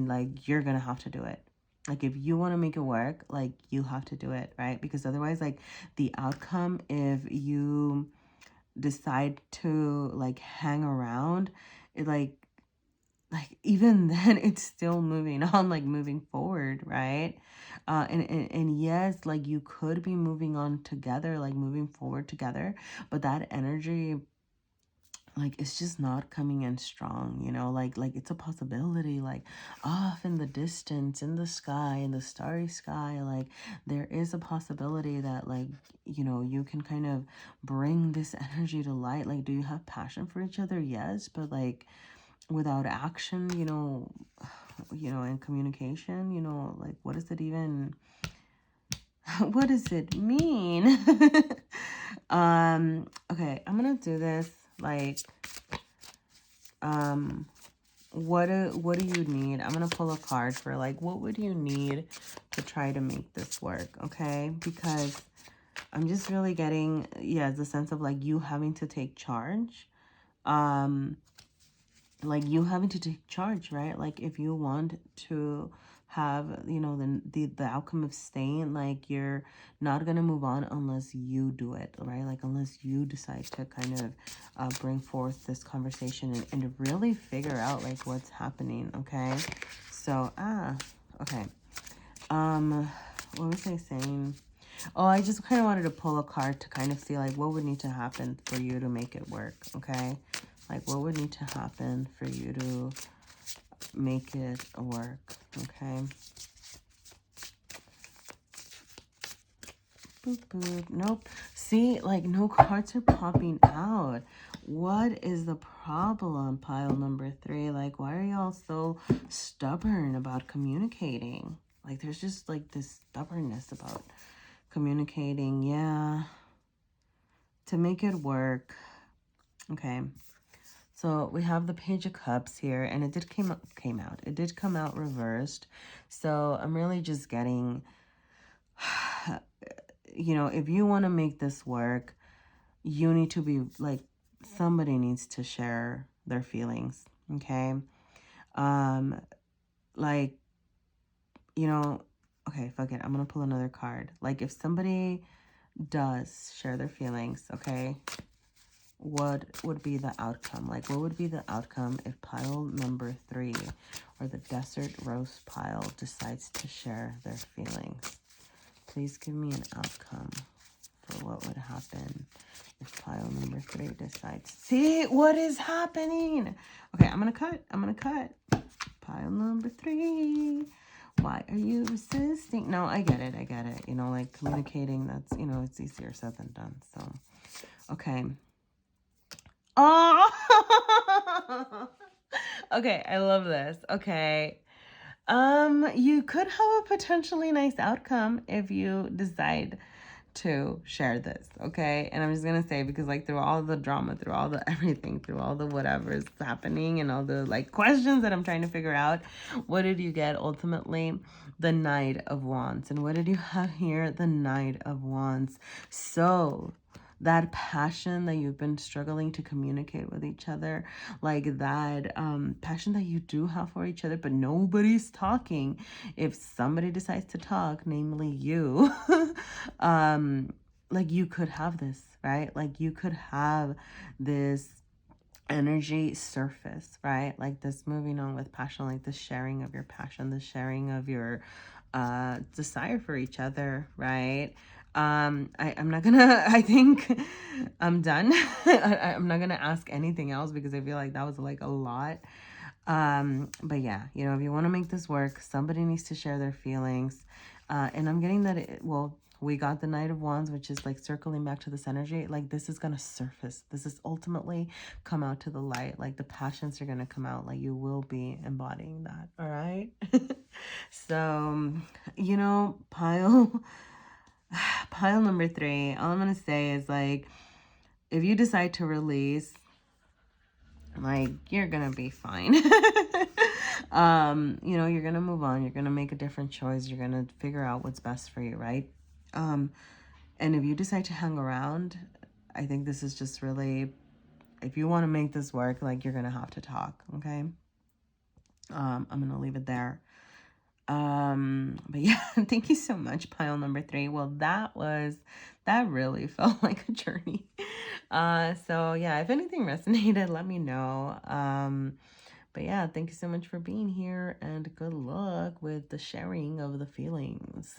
like, you're gonna have to do it. Like, if you want to make it work, like, you have to do it, right? Because otherwise, like, the outcome, if you decide to like hang around, it like even then it's still moving on, like, moving forward, right? And yes, like, you could be moving on together, like moving forward together, but that energy, like, it's just not coming in strong, like it's a possibility, like, off in the distance, in the sky, in the starry sky, like, there is a possibility that, like, you can kind of bring this energy to light. Like, do you have passion for each other? Yes, but like, without action, and communication, like, what does it even, what does it mean? Okay, I'm gonna do this, like, what do you need? I'm gonna pull a card for, like, what would you need to try to make this work, okay? Because I'm just really getting, yeah, the sense of, like, you having to take charge. Like, you having to take charge, right? Like, if you want to have, the outcome of staying, like, you're not gonna move on unless you do it, right? Like, unless you decide to kind of bring forth this conversation and really figure out, like, what's happening, okay? So, okay. What was I saying? Oh, I just kind of wanted to pull a card to kind of see, like, what would need to happen for you to make it work, okay? Like, what would need to happen for you to make it work, okay? Boop, boop. Nope. See, like, no cards are popping out. What is the problem, pile number 3? Like, why are y'all so stubborn about communicating? Like, there's just, like, this stubbornness about communicating. Yeah. To make it work. Okay. So we have the Page of Cups here, and it did came out. It did come out reversed. So I'm really just getting, if you want to make this work, you need to be, like, somebody needs to share their feelings, okay? Like, okay, fuck it. I'm going to pull another card. Like, if somebody does share their feelings, okay? what would be the outcome? Like, what would be the outcome if pile number 3, or the desert rose pile, decides to share their feelings? Please give me an outcome for what would happen if pile number 3 decides. See what is happening? Okay, I'm gonna cut. Pile number 3. Why are you resisting? No, I get it. You know, like communicating, that's, you know, it's easier said than done. So, okay. Oh, okay. I love this. Okay. You could have a potentially nice outcome if you decide to share this, okay? And I'm just gonna say, because like through all the drama, through all the everything, through all the whatever's happening and all the like questions that I'm trying to figure out, what did you get ultimately? The Knight of Wands. And what did you have here? The Knight of Wands. So that passion that you've been struggling to communicate with each other, like that passion that you do have for each other, but nobody's talking. If somebody decides to talk, namely you, like you could have this, right? Like you could have this energy surface, right? Like this moving on with passion, like the sharing of your passion, the sharing of your desire for each other, right? I'm not gonna, I think I'm done. I'm not gonna ask anything else because I feel like that was like a lot. But yeah, you know, if you want to make this work, somebody needs to share their feelings. And I'm getting that well, we got the Knight of Wands, which is like circling back to this energy. Like this is gonna surface. This is ultimately come out to the light. Like the passions are gonna come out. Like you will be embodying that. All right. So, you know, pile number 3, all I'm gonna say is like, if you decide to release, like you're gonna be fine. You know, you're gonna move on, you're gonna make a different choice, you're gonna figure out what's best for you, right? And if you decide to hang around, I think this is just really, if you want to make this work, like you're gonna have to talk, okay? I'm gonna leave it there. But yeah, thank you so much, pile number 3. Well, that really felt like a journey. So yeah, if anything resonated, let me know. But yeah, thank you so much for being here, and good luck with the sharing of the feelings.